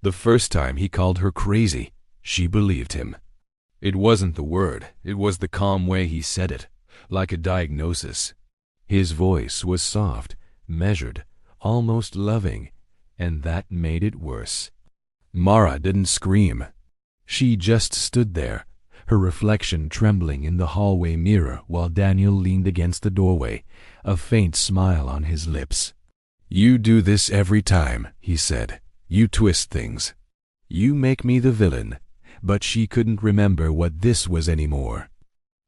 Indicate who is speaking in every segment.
Speaker 1: The first time he called her crazy, she believed him. It wasn't the word, it was the calm way he said it, like a diagnosis. His voice was soft, measured, almost loving, and that made it worse. Mara didn't scream. She just stood there, her reflection trembling in the hallway mirror while Daniel leaned against the doorway, a faint smile on his lips. "You do this every time," he said. "You twist things. You make me the villain." But she couldn't remember what this was anymore.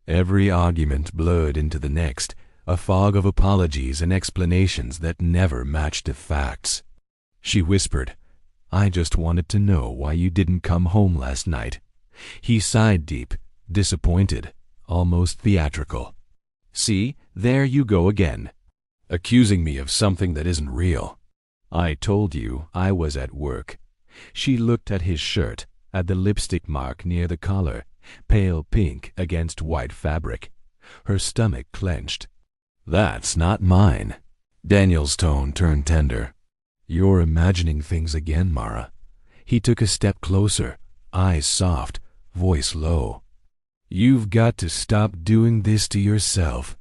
Speaker 1: Every argument blurred into the next, a fog of apologies and explanations that never matched the facts. She whispered, "I just wanted to know why you didn't come home last night." He sighed deep, disappointed, almost theatrical. "See, there you go again. Accusing me of something that isn't real. I told you I was at work." She looked at his shirt, at the lipstick mark near the collar, pale pink against white fabric. Her stomach clenched. "That's not mine." Daniel's tone turned tender. "You're imagining things again, Mara." He took a step closer, eyes soft, voice low. "You've got to stop doing this to yourself."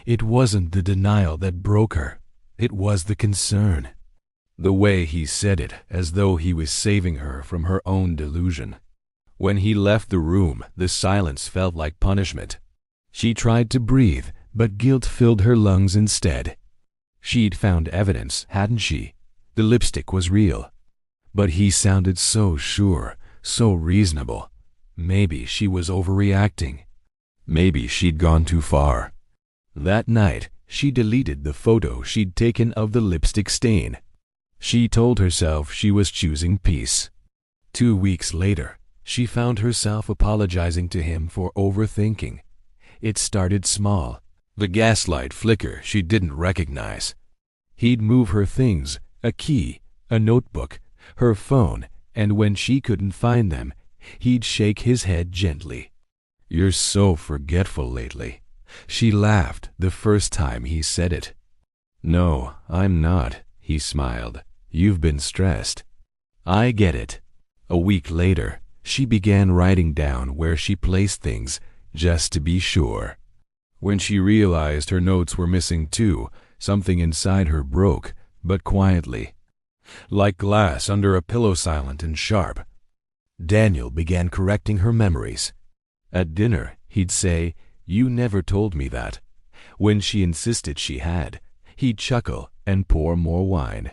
Speaker 1: It wasn't the denial that broke her. It was the concern. The way he said it, as though he was saving her from her own delusion. When he left the room, the silence felt like punishment. She tried to breathe, but guilt filled her lungs instead. She'd found evidence, hadn't she? The lipstick was real. But he sounded so sure, so reasonable. Maybe she was overreacting. Maybe she'd gone too far. That night, she deleted the photo she'd taken of the lipstick stain. She told herself she was choosing peace. 2 weeks later, she found herself apologizing to him for overthinking. It started small, the gaslight flicker she didn't recognize. He'd move her things, a key, a notebook, her phone, and when she couldn't find them, he'd shake his head gently. "You're so forgetful lately." She laughed the first time he said it. "No, I'm not," he smiled. "You've been stressed." "I get it." A week later, she began writing down where she placed things, just to be sure. When she realized her notes were missing too, something inside her broke, but quietly. Like glass under a pillow, silent and sharp. Daniel began correcting her memories. At dinner, he'd say, "You never told me that." When she insisted she had, he'd chuckle and pour more wine.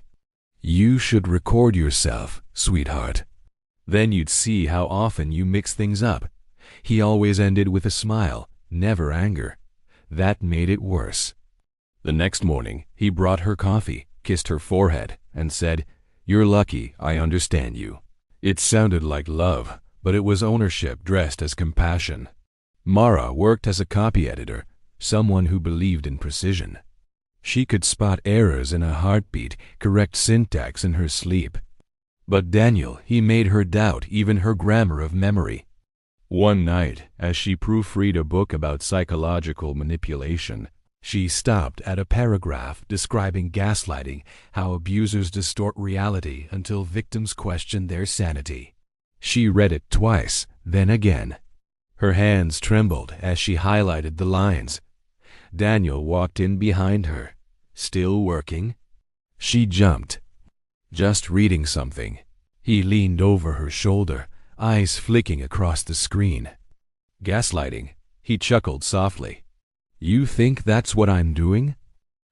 Speaker 1: "You should record yourself, sweetheart. Then you'd see how often you mix things up." He always ended with a smile, never anger. That made it worse. The next morning, he brought her coffee, kissed her forehead, and said, "You're lucky I understand you." It sounded like love, but it was ownership dressed as compassion. Mara worked as a copy editor, someone who believed in precision. She could spot errors in a heartbeat, correct syntax in her sleep. But Daniel, he made her doubt even her grammar of memory. One night, as she proofread a book about psychological manipulation, she stopped at a paragraph describing gaslighting, how abusers distort reality until victims question their sanity. She read it twice, then again. Her hands trembled as she highlighted the lines. Daniel walked in behind her. "Still working?" She jumped. "Just reading something." He leaned over her shoulder, eyes flicking across the screen. "Gaslighting?" He chuckled softly. "You think that's what I'm doing?"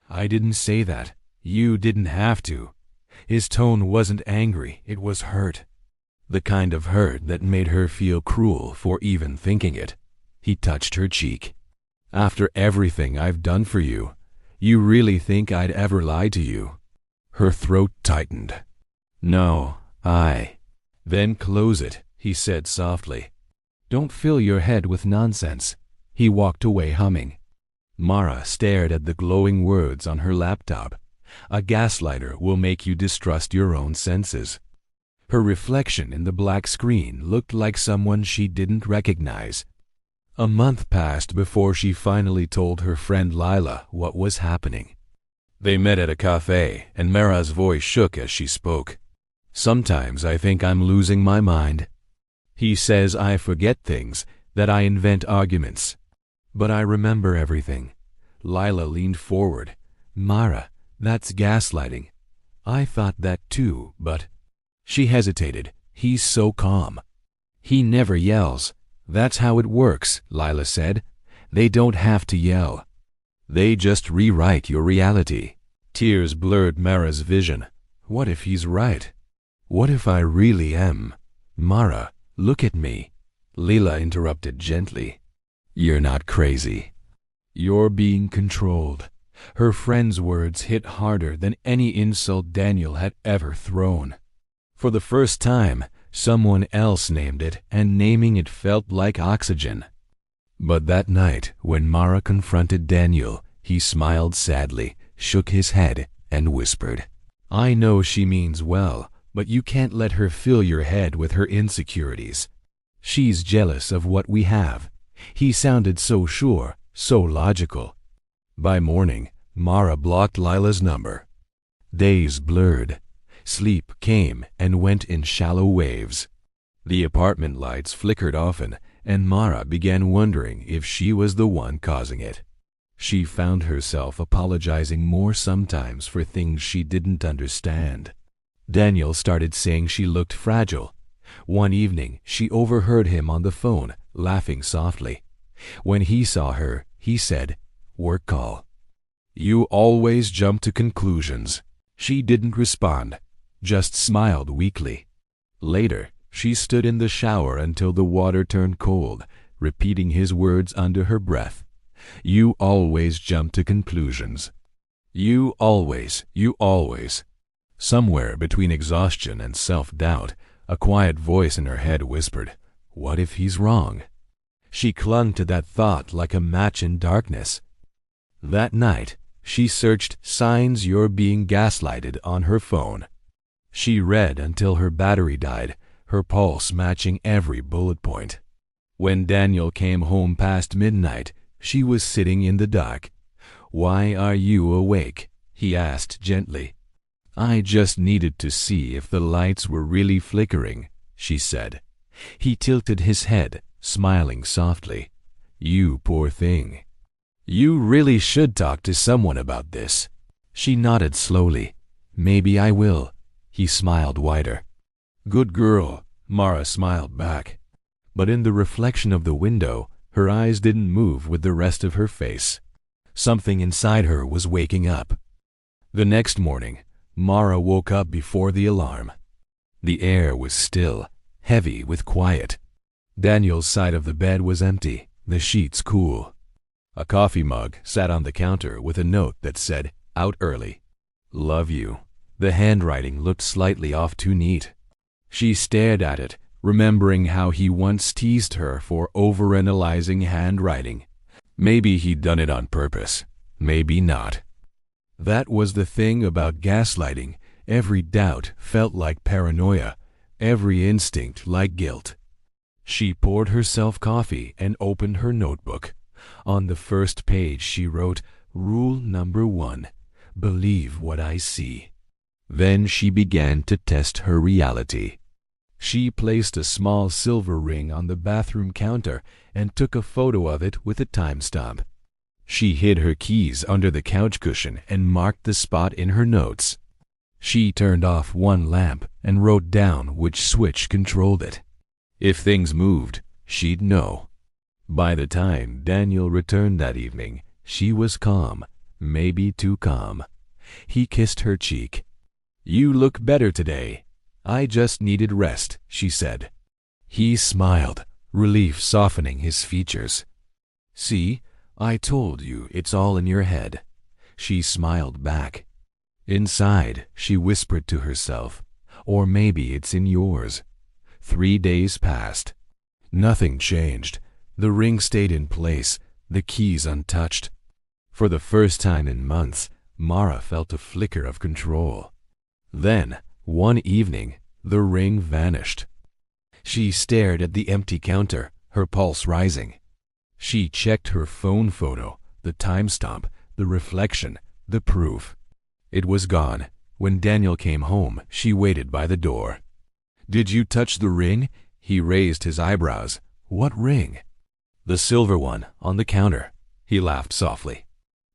Speaker 1: "I didn't say that. You didn't have to." His tone wasn't angry, it was hurt. The kind of hurt that made her feel cruel for even thinking it. He touched her cheek. "After everything I've done for you, you really think I'd ever lie to you?" Her throat tightened. "No, I." "Then close it," he said softly. "Don't fill your head with nonsense." He walked away humming. Mara stared at the glowing words on her laptop. "A gaslighter will make you distrust your own senses." Her reflection in the black screen looked like someone she didn't recognize. A month passed before she finally told her friend Lila what was happening. They met at a cafe, and Mara's voice shook as she spoke. Sometimes I think I'm losing my mind. He says I forget things, that I invent arguments. But I remember everything. Lila leaned forward. Mara, that's gaslighting. I thought that too, but... She hesitated. He's so calm. He never yells. That's how it works, Lila said. They don't have to yell. They just rewrite your reality. Tears blurred Mara's vision. What if he's right? What if I really am? Mara, look at me. Lila interrupted gently. You're not crazy. You're being controlled. Her friend's words hit harder than any insult Daniel had ever thrown. For the first time, someone else named it, and naming it felt like oxygen. But that night, when Mara confronted Daniel, he smiled sadly, shook his head, and whispered, I know she means well, but you can't let her fill your head with her insecurities. She's jealous of what we have. He sounded so sure, so logical. By morning, Mara blocked Lila's number. Days blurred. Sleep came and went in shallow waves. The apartment lights flickered often, and Mara began wondering if she was the one causing it. She found herself apologizing more sometimes for things she didn't understand. Daniel started saying she looked fragile. One evening, she overheard him on the phone, laughing softly. When he saw her, he said, Work call. You always jump to conclusions. She didn't respond, just smiled weakly. Later, she stood in the shower until the water turned cold, repeating his words under her breath. You always jump to conclusions. You always. Somewhere between exhaustion and self-doubt, a quiet voice in her head whispered, What if he's wrong? She clung to that thought like a match in darkness. That night, she searched signs you're being gaslighted on her phone. She read until her battery died, her pulse matching every bullet point. When Daniel came home past midnight, she was sitting in the dark. Why are you awake? He asked gently. I just needed to see if the lights were really flickering, she said. He tilted his head, smiling softly. You poor thing. You really should talk to someone about this. She nodded slowly. Maybe I will. He smiled wider. Good girl, Mara smiled back. But in the reflection of the window, her eyes didn't move with the rest of her face. Something inside her was waking up. The next morning, Mara woke up before the alarm. The air was still, heavy with quiet. Daniel's side of the bed was empty, the sheets cool. A coffee mug sat on the counter with a note that said, Out early. Love you. The handwriting looked slightly off too neat. She stared at it, remembering how he once teased her for overanalyzing handwriting. Maybe he'd done it on purpose. Maybe not. That was the thing about gaslighting. Every doubt felt like paranoia, every instinct like guilt. She poured herself coffee and opened her notebook. On the first page she wrote, Rule number 1, believe what I see. Then she began to test her reality. She placed a small silver ring on the bathroom counter and took a photo of it with a timestamp. She hid her keys under the couch cushion and marked the spot in her notes. She turned off one lamp and wrote down which switch controlled it. If things moved, she'd know. By the time Daniel returned that evening, she was calm, maybe too calm. He kissed her cheek. You look better today. I just needed rest, she said. He smiled, relief softening his features. See, I told you it's all in your head. She smiled back. Inside, she whispered to herself, or maybe it's in yours. 3 days passed. Nothing changed. The ring stayed in place, the keys untouched. For the first time in months, Mara felt a flicker of control. Then, one evening, the ring vanished. She stared at the empty counter, her pulse rising. She checked her phone photo, the timestamp, the reflection, the proof. It was gone, When Daniel came home, she waited by the door. "Did you touch the ring?" He raised his eyebrows. "What ring?" "The silver one, on the counter." He laughed softly.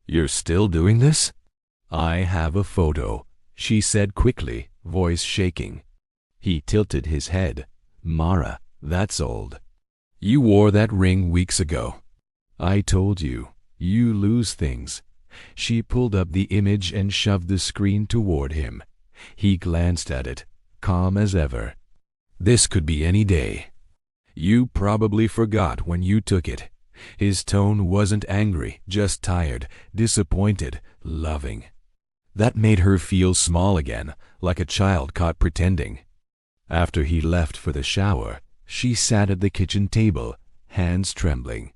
Speaker 1: "You're still doing this?" "I have a photo," she said quickly, voice shaking. He tilted his head. "Mara, that's old. You wore that ring weeks ago. I told you, you lose things." She pulled up the image and shoved the screen toward him. He glanced at it, calm as ever. "This could be any day. You probably forgot when you took it." His tone wasn't angry, just tired, disappointed, loving. That made her feel small again, like a child caught pretending. After he left for the shower, she sat at the kitchen table, hands trembling.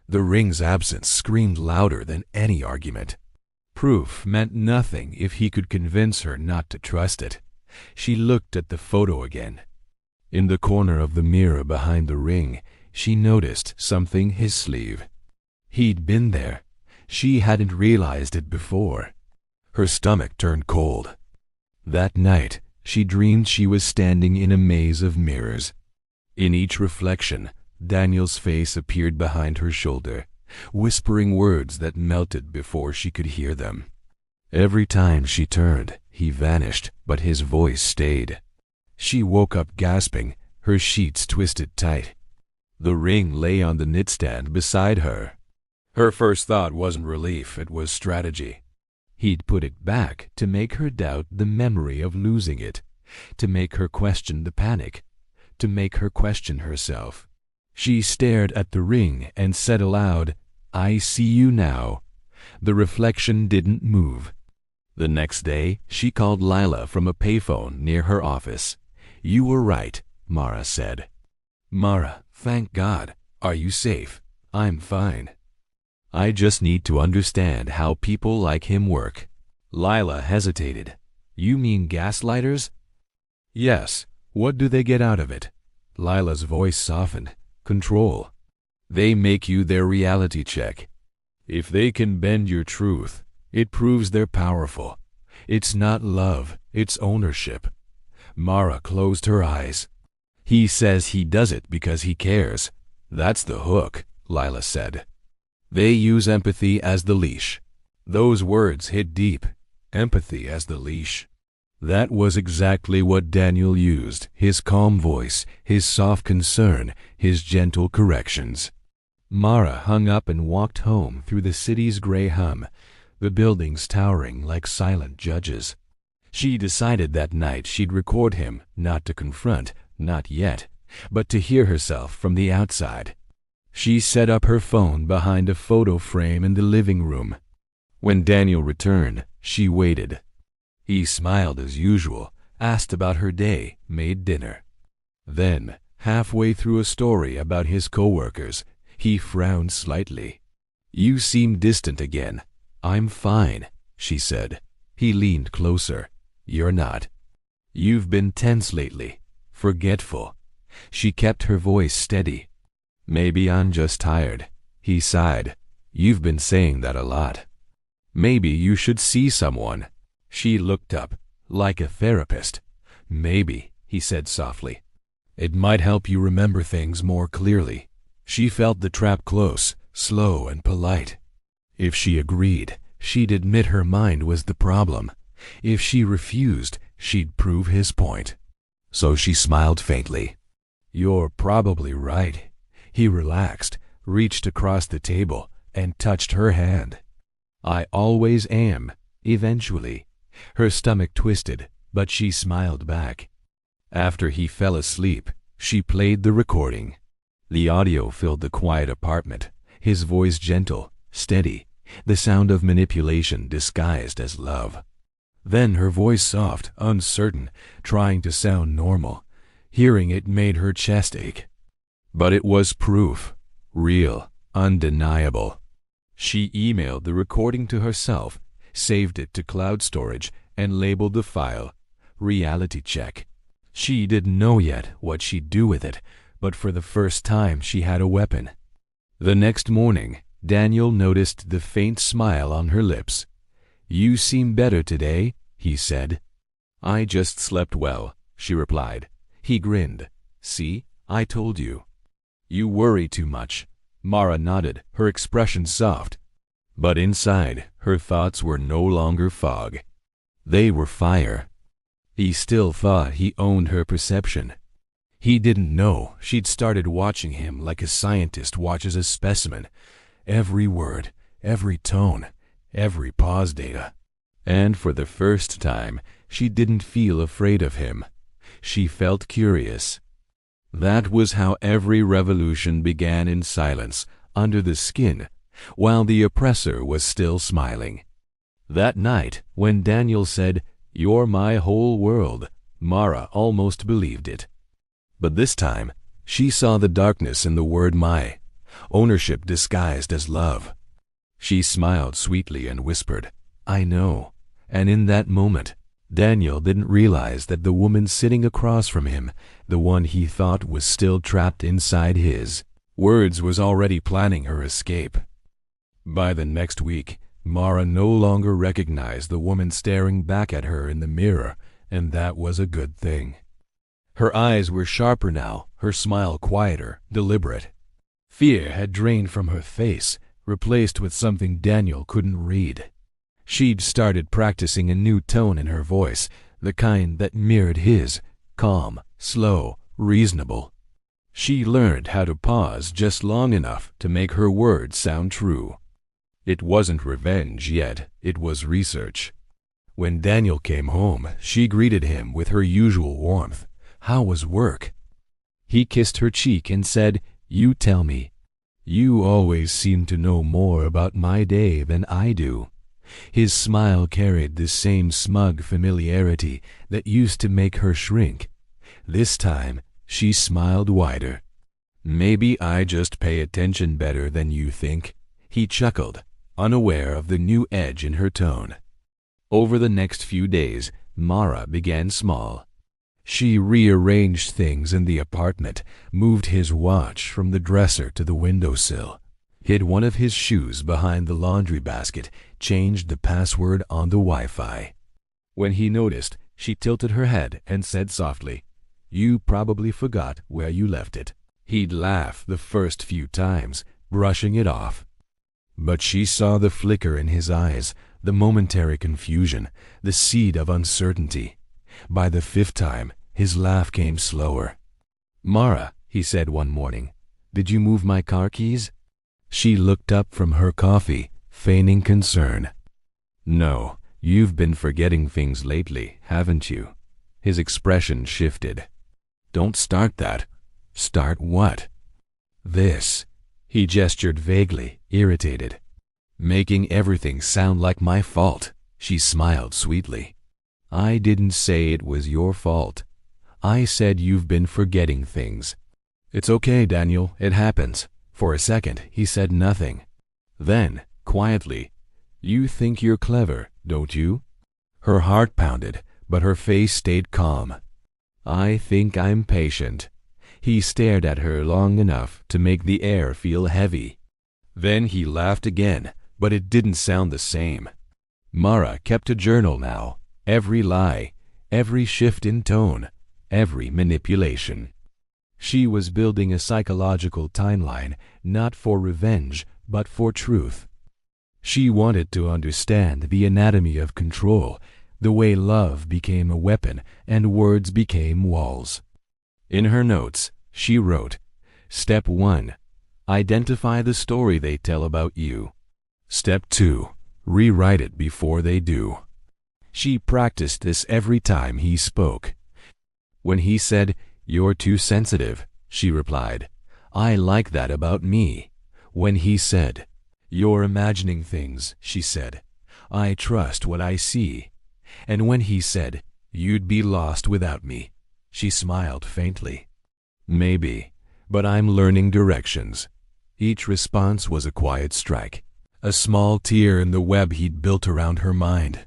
Speaker 1: The ring's absence screamed louder than any argument. Proof meant nothing if he could convince her not to trust it. She looked at the photo again. In the corner of the mirror behind the ring, she noticed something his sleeve. He'd been there. She hadn't realized it before. Her stomach turned cold. That night, she dreamed she was standing in a maze of mirrors. In each reflection, Daniel's face appeared behind her shoulder, whispering words that melted before she could hear them. Every time she turned, he vanished, but his voice stayed. She woke up gasping, her sheets twisted tight. The ring lay on the nightstand beside her. Her first thought wasn't relief, it was strategy. He'd put it back to make her doubt the memory of losing it, to make her question the panic, to make her question herself. She stared at the ring and said aloud, "I see you now." The reflection didn't move. The next day, she called Lila from a payphone near her office. "You were right," Mara said. "Mara, thank God. Are you safe?" "I'm fine. I just need to understand how people like him work." Lila hesitated. "You mean gaslighters?" "Yes. What do they get out of it?" Lila's voice softened. "Control. They make you their reality check. If they can bend your truth, it proves they're powerful. It's not love, it's ownership." Mara closed her eyes. "He says he does it because he cares. That's the hook," Lila said. "They use empathy as the leash." Those words hit deep. Empathy as the leash. That was exactly what Daniel used, his calm voice, his soft concern, his gentle corrections. Mara hung up and walked home through the city's gray hum, the buildings towering like silent judges. She decided that night she'd record him, not to confront, not yet, but to hear herself from the outside. She set up her phone behind a photo frame in the living room. When Daniel returned, she waited. He smiled as usual, asked about her day, made dinner. Then, halfway through a story about his coworkers, he frowned slightly. "You seem distant again." "I'm fine," she said. He leaned closer. "You're not. You've been tense lately, forgetful." She kept her voice steady. "Maybe I'm just tired." He sighed. "You've been saying that a lot. Maybe you should see someone." She looked up, like a therapist. "Maybe," he said softly. "It might help you remember things more clearly." She felt the trap close, slow and polite. If she agreed, she'd admit her mind was the problem. If she refused, she'd prove his point. So she smiled faintly. "You're probably right." He relaxed, reached across the table, and touched her hand. "I always am, eventually." Her stomach twisted, but she smiled back. After he fell asleep, she played the recording. The audio filled the quiet apartment, his voice gentle, steady, the sound of manipulation disguised as love. Then her voice soft, uncertain, trying to sound normal. Hearing it made her chest ache. But it was proof, real, undeniable. She emailed the recording to herself, saved it to cloud storage, and labeled the file "Reality Check." She didn't know yet what she'd do with it, but for the first time she had a weapon. The next morning, Daniel noticed the faint smile on her lips. "You seem better today," he said. I just slept well, she replied. He grinned. See, I told you. You worry too much. Mara nodded, her expression soft. But inside, her thoughts were no longer fog. They were fire. He still thought he owned her perception. He didn't know she'd started watching him like a scientist watches a specimen. Every word, every tone, every pause data. And for the first time, she didn't feel afraid of him. She felt curious. That was how every revolution began, in silence, under the skin, while the oppressor was still smiling. That night, when Daniel said, "You're my whole world," Mara almost believed it. But this time, she saw the darkness in the word my, ownership disguised as love. She smiled sweetly and whispered, "I know." And in that moment, Daniel didn't realize that the woman sitting across from him, the one he thought was still trapped inside his words, was already planning her escape. By the next week, Mara no longer recognized the woman staring back at her in the mirror, and that was a good thing. Her eyes were sharper now, her smile quieter, deliberate. Fear had drained from her face, replaced with something Daniel couldn't read. She'd started practicing a new tone in her voice, the kind that mirrored his, calm, slow, reasonable. She learned how to pause just long enough to make her words sound true. It wasn't revenge yet, it was research. When Daniel came home, she greeted him with her usual warmth. How was work? He kissed her cheek and said, "You tell me. You always seem to know more about my day than I do." His smile carried the same smug familiarity that used to make her shrink. This time, she smiled wider. "Maybe I just pay attention better than you think," he chuckled, unaware of the new edge in her tone. Over the next few days, Mara began small. She rearranged things in the apartment, moved his watch from the dresser to the windowsill, hid one of his shoes behind the laundry basket, changed the password on the Wi-Fi. When he noticed, she tilted her head and said softly, "You probably forgot where you left it." He'd laugh the first few times, brushing it off. But she saw the flicker in his eyes, the momentary confusion, the seed of uncertainty. By the fifth time, his laugh came slower. "Mara," he said one morning, "did you move my car keys?" She looked up from her coffee, feigning concern. "No, you've been forgetting things lately, haven't you?" His expression shifted. "Don't start that." "Start what?" "This." He gestured vaguely, irritated. "Making everything sound like my fault." She smiled sweetly. "I didn't say it was your fault. I said you've been forgetting things." "It's okay, Daniel, it happens." For a second, he said nothing. Then, quietly, "You think you're clever, don't you?" Her heart pounded, but her face stayed calm. "I think I'm patient." He stared at her long enough to make the air feel heavy. Then he laughed again, but it didn't sound the same. Mara kept a journal now. Every lie, every shift in tone, every manipulation. She was building a psychological timeline, not for revenge, but for truth. She wanted to understand the anatomy of control, the way love became a weapon and words became walls. In her notes, she wrote, "Step 1. Identify the story they tell about you. Step 2. Rewrite it before they do." She practiced this every time he spoke. When he said, "You're too sensitive," she replied, "I like that about me." When he said, "You're imagining things," she said, "I trust what I see." And when he said, "You'd be lost without me," she smiled faintly. "Maybe, but I'm learning directions." Each response was a quiet strike, a small tear in the web he'd built around her mind.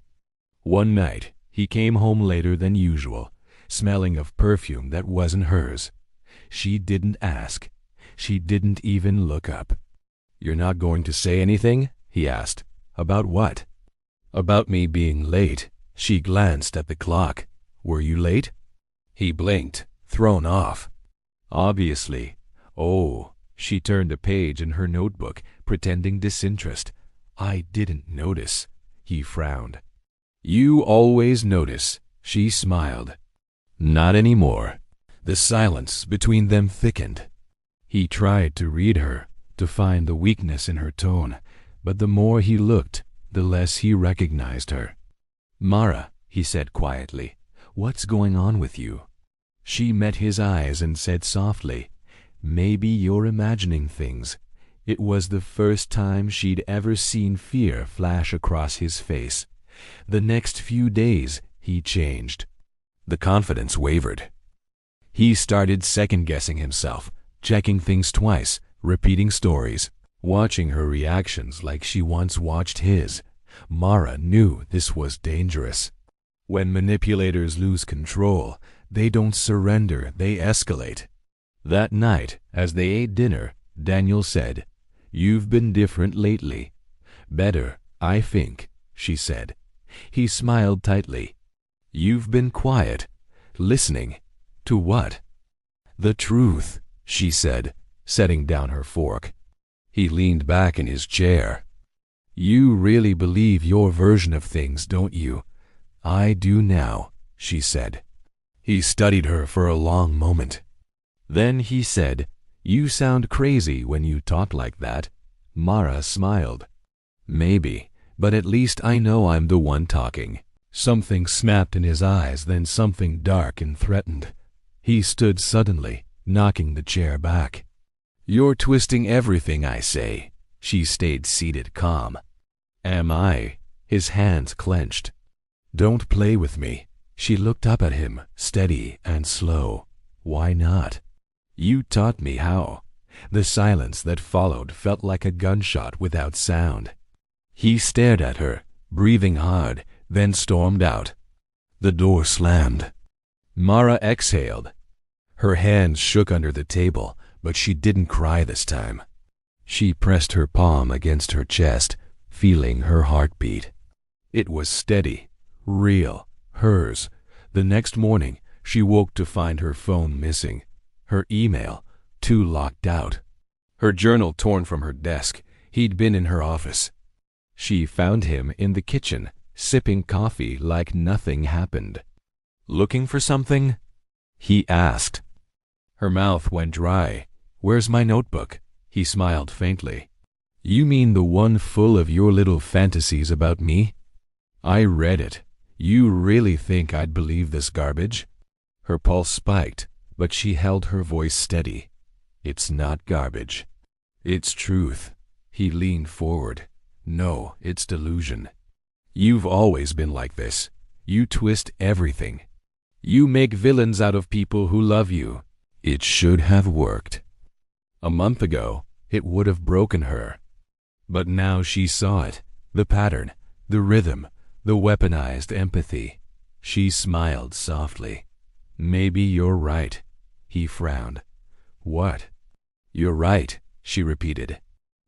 Speaker 1: One night, he came home later than usual, smelling of perfume that wasn't hers. She didn't ask. She didn't even look up. "You're not going to say anything?" he asked. "About what?" "About me being late." She glanced at the clock. Were you late? He blinked, thrown off. Obviously. Oh, she turned a page in her notebook, pretending disinterest. I didn't notice. He frowned. You always notice, she smiled. Not anymore. The silence between them thickened. He tried to read her, to find the weakness in her tone, but the more he looked, the less he recognized her. Mara, he said quietly, what's going on with you? She met his eyes and said softly, maybe you're imagining things. It was the first time she'd ever seen fear flash across his face. The next few days, he changed. The confidence wavered. He started second-guessing himself, checking things twice, repeating stories, watching her reactions like she once watched his. Mara knew this was dangerous. When manipulators lose control, they don't surrender, they escalate. That night, as they ate dinner, Daniel said, You've been different lately. Better, I think, she said. He smiled tightly. You've been quiet. Listening. To what? The truth, she said, setting down her fork. He leaned back in his chair. You really believe your version of things, don't you? I do now, she said. He studied her for a long moment. Then he said, You sound crazy when you talk like that. Mara smiled. Maybe, but at least I know I'm the one talking. Something snapped in his eyes, then something dark and threatened. He stood suddenly, knocking the chair back. You're twisting everything I say. She stayed seated calm. Am I? His hands clenched. Don't play with me. She looked up at him, steady and slow. Why not? You taught me how. The silence that followed felt like a gunshot without sound. He stared at her, breathing hard, then stormed out. The door slammed. Mara exhaled. Her hands shook under the table, but she didn't cry this time. She pressed her palm against her chest, feeling her heartbeat. It was steady, real, hers. The next morning, she woke to find her phone missing, her email, too locked out, her journal torn from her desk. He'd been in her office. She found him in the kitchen, sipping coffee like nothing happened. Looking for something? He asked. Her mouth went dry. Where's my notebook? He smiled faintly. You mean the one full of your little fantasies about me? I read it. You really think I'd believe this garbage? Her pulse spiked, but she held her voice steady. It's not garbage. It's truth. He leaned forward. No, it's delusion. You've always been like this. You twist everything. You make villains out of people who love you. It should have worked. A month ago, it would have broken her. But now she saw it, the pattern, the rhythm, the weaponized empathy. She smiled softly. Maybe you're right. He frowned. What? You're right, she repeated.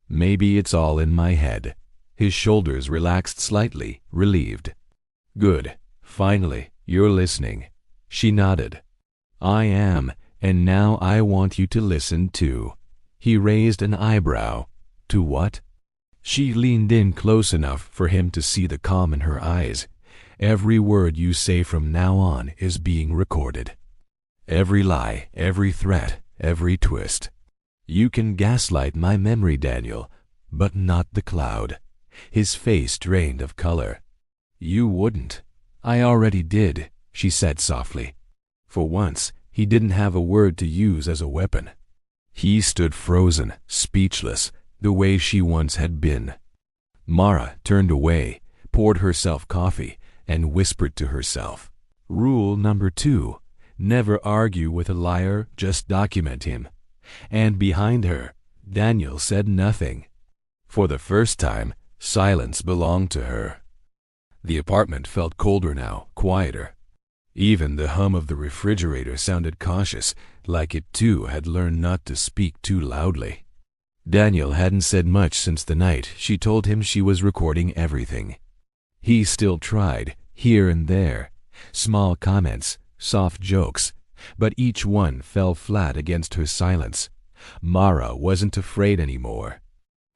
Speaker 1: Maybe it's all in my head. His shoulders relaxed slightly, relieved. Good. Finally, you're listening. She nodded. I am, and now I want you to listen too. He raised an eyebrow. To what? She leaned in close enough for him to see the calm in her eyes. Every word you say from now on is being recorded. Every lie, every threat, every twist. You can gaslight my memory, Daniel, but not the cloud. His face drained of color. You wouldn't. I already did, she said softly. For once, he didn't have a word to use as a weapon. He stood frozen, speechless, the way she once had been. Mara turned away, poured herself coffee, and whispered to herself. Rule number 2, never argue with a liar, just document him. And behind her, Daniel said nothing. For the first time, silence belonged to her. The apartment felt colder now, quieter. Even the hum of the refrigerator sounded cautious, like it too had learned not to speak too loudly. Daniel hadn't said much since the night she told him she was recording everything. He still tried, here and there, Small comments, soft jokes, but each one fell flat against her silence. Mara wasn't afraid anymore.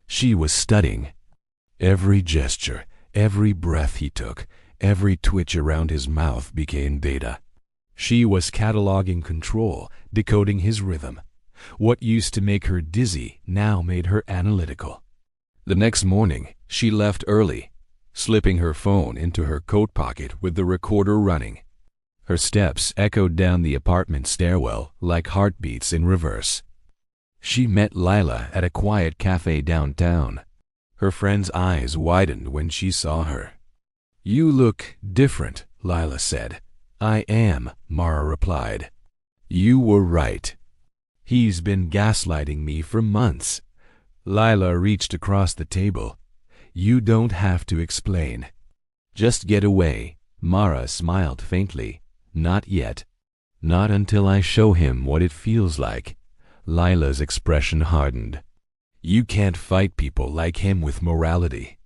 Speaker 1: She was studying. Every gesture, every breath he took, every twitch around his mouth became data. She was cataloging control, decoding his rhythm. What used to make her dizzy now made her analytical. The next morning, she left early, slipping her phone into her coat pocket with the recorder running. Her steps echoed down the apartment stairwell like heartbeats in reverse. She met Lila at a quiet cafe downtown. Her friend's eyes widened when she saw her. "You look different," Lila said. "I am," Mara replied. "You were right. He's been gaslighting me for months." Lila reached across the table. "You don't have to explain. Just get away." Mara smiled faintly. "Not yet. Not until I show him what it feels like." Lila's expression hardened. "You can't fight people like him with morality.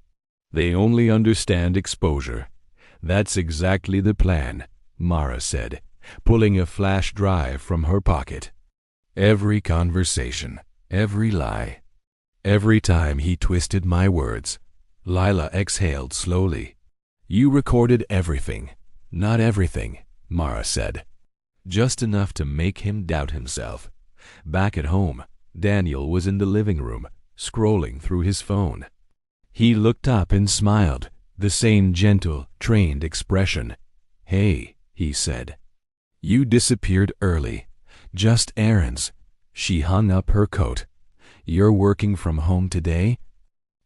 Speaker 1: They only understand exposure." "That's exactly the plan," Mara said, pulling a flash drive from her pocket. "Every conversation, every lie, every time he twisted my words." Lila exhaled slowly. "You recorded everything." "Not everything," Mara said. "Just enough to make him doubt himself." Back at home, Daniel was in the living room, scrolling through his phone. He looked up and smiled, the same gentle, trained expression. "Hey," he said. "You disappeared early. Just errands." She hung up her coat. "You're working from home today?"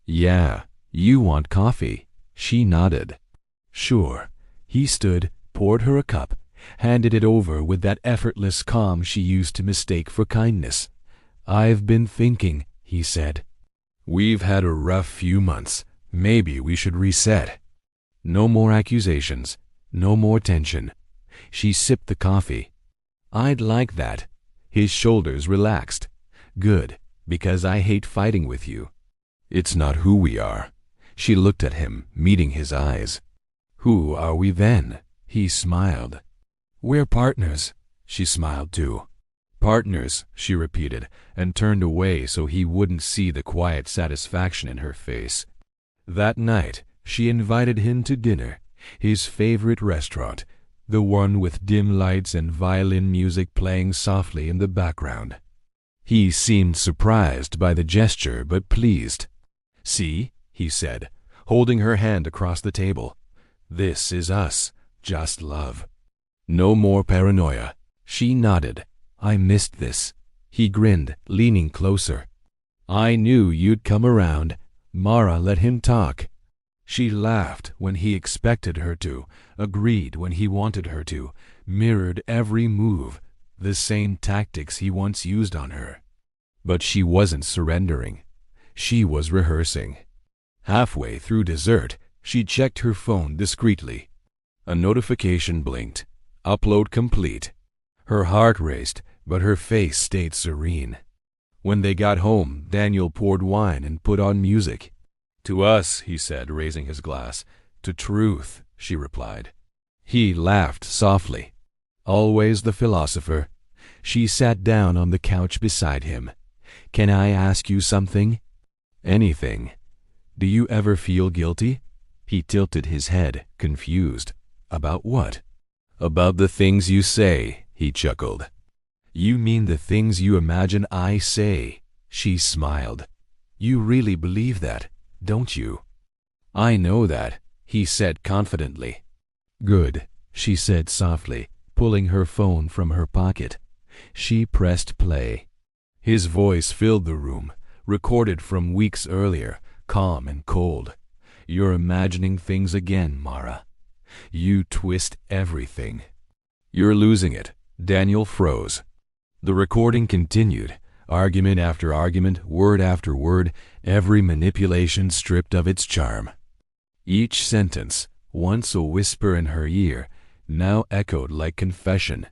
Speaker 1: "Yeah. You want coffee?" She nodded. "Sure." He stood, poured her a cup, handed it over with that effortless calm she used to mistake for kindness. "I've been thinking," he said. "We've had a rough few months. Maybe we should reset." No more accusations, no more tension. She sipped the coffee. "I'd like that." His shoulders relaxed. "Good, because I hate fighting with you." "It's not who we are." She looked at him, meeting his eyes. "Who are we then?" He smiled. "We're partners." She smiled too. "Partners," she repeated, and turned away so he wouldn't see the quiet satisfaction in her face. That night, she invited him to dinner, his favorite restaurant, the one with dim lights and violin music playing softly in the background. He seemed surprised by the gesture but pleased. "See," he said, holding her hand across the table. "This is us, just love. No more paranoia." She nodded. "I missed this." He grinned, leaning closer. "I knew you'd come around." Mara let him talk. She laughed when he expected her to, agreed when he wanted her to, mirrored every move, the same tactics he once used on her. But she wasn't surrendering. She was rehearsing. Halfway through dessert, she checked her phone discreetly. A notification blinked. Upload complete. Her heart raced, but her face stayed serene. When they got home, Daniel poured wine and put on music. "To us," he said, raising his glass. "To truth," she replied. He laughed softly. Always the philosopher. She sat down on the couch beside him. "Can I ask you something?" "Anything." "Do you ever feel guilty?" He tilted his head, confused. "About what?" "About the things you say," he chuckled. "You mean the things you imagine I say?" She smiled. "You really believe that, don't you?" "I know that," he said confidently. "Good," she said softly, pulling her phone from her pocket. She pressed play. His voice filled the room, recorded from weeks earlier, calm and cold. "You're imagining things again, Mara. You twist everything." "You're losing it." Daniel froze. The recording continued, argument after argument, word after word, every manipulation stripped of its charm. Each sentence, once a whisper in her ear, now echoed like confession.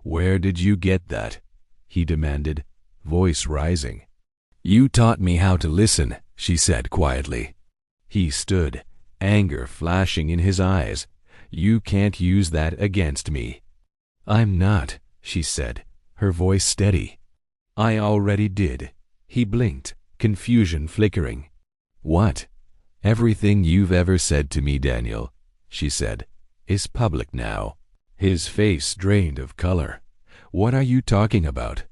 Speaker 1: "Where did you get that?" he demanded, voice rising. "You taught me how to listen," she said quietly. He stood, anger flashing in his eyes. You can't use that against me." "I'm not," she said, her voice steady. "I already did." He blinked, confusion flickering. "What?" "Everything you've ever said to me, Daniel," she said, "is public now." His face drained of color. "What are you talking about?"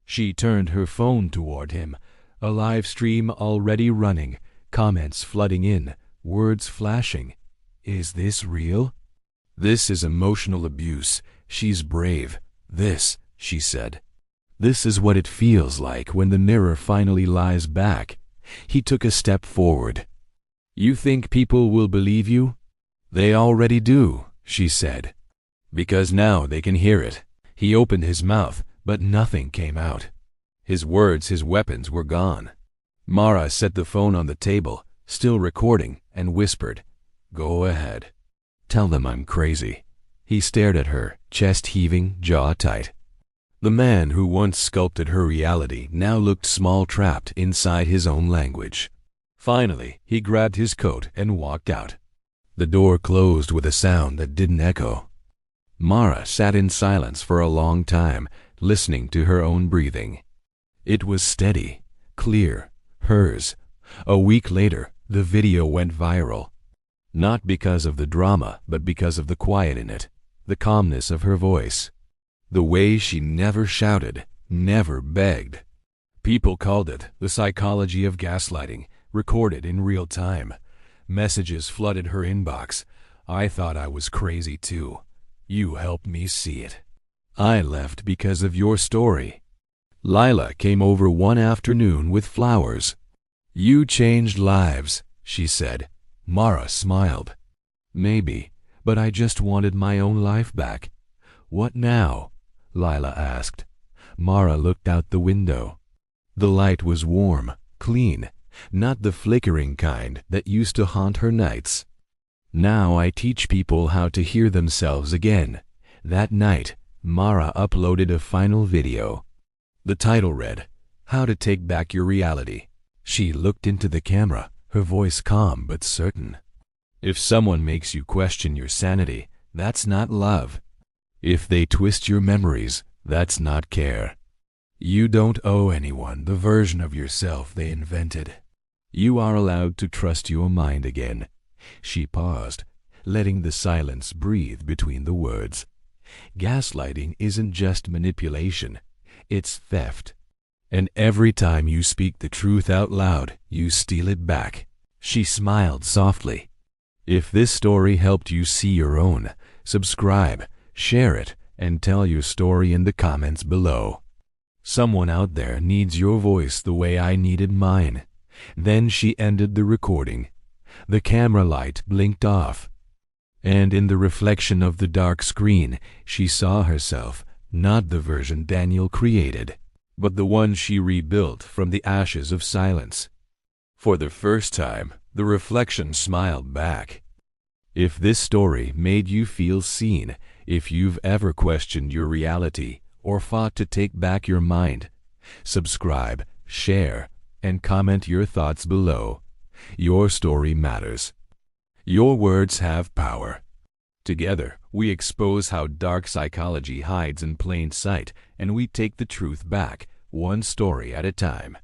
Speaker 1: She turned her phone toward him, a live stream already running, comments flooding in, words flashing. "Is this real?" "This is emotional abuse. She's brave. This," she said. "This is what it feels like when the mirror finally lies back." He took a step forward. "You think people will believe you?" "They already do," she said. "Because now they can hear it." He opened his mouth, but nothing came out. His words, his weapons were gone. Mara set the phone on the table, still recording, and whispered, "Go ahead. Tell them I'm crazy." He stared at her, chest heaving, jaw tight. The man who once sculpted her reality now looked small, trapped inside his own language. Finally, he grabbed his coat and walked out. The door closed with a sound that didn't echo. Mara sat in silence for a long time, listening to her own breathing. It was steady, clear, hers. A week later, the video went viral. Not because of the drama, but because of the quiet in it, the calmness of her voice, the way she never shouted, never begged. People called it the psychology of gaslighting, recorded in real time. Messages flooded her inbox. "I thought I was crazy too. You helped me see it. I left because of your story." Lila came over one afternoon with flowers. "You changed lives," she said. Mara smiled. "Maybe, but I just wanted my own life back." "What now?" Lila asked. Mara looked out the window. The light was warm, clean, not the flickering kind that used to haunt her nights. "Now I teach people how to hear themselves again." That night, Mara uploaded a final video. The title read, "How to Take Back Your Reality." She looked into the camera, her voice calm but certain. "If someone makes you question your sanity, that's not love. If they twist your memories, that's not care. You don't owe anyone the version of yourself they invented. You are allowed to trust your mind again." She paused, letting the silence breathe between the words. Gaslighting isn't just manipulation, it's theft. And every time you speak the truth out loud, you steal it back. She smiled softly. If this story helped you see your own, subscribe, share it, and tell your story in the comments below. Someone out there needs your voice the way I needed mine. Then she ended the recording. The camera light blinked off, and in the reflection of the dark screen, she saw herself, not the version Daniel created, but the one she rebuilt from the ashes of silence. For the first time, the reflection smiled back. If this story made you feel seen, if you've ever questioned your reality or fought to take back your mind, subscribe, share, and comment your thoughts below. Your story matters. Your words have power. Together, we expose how dark psychology hides in plain sight, and we take the truth back, one story at a time.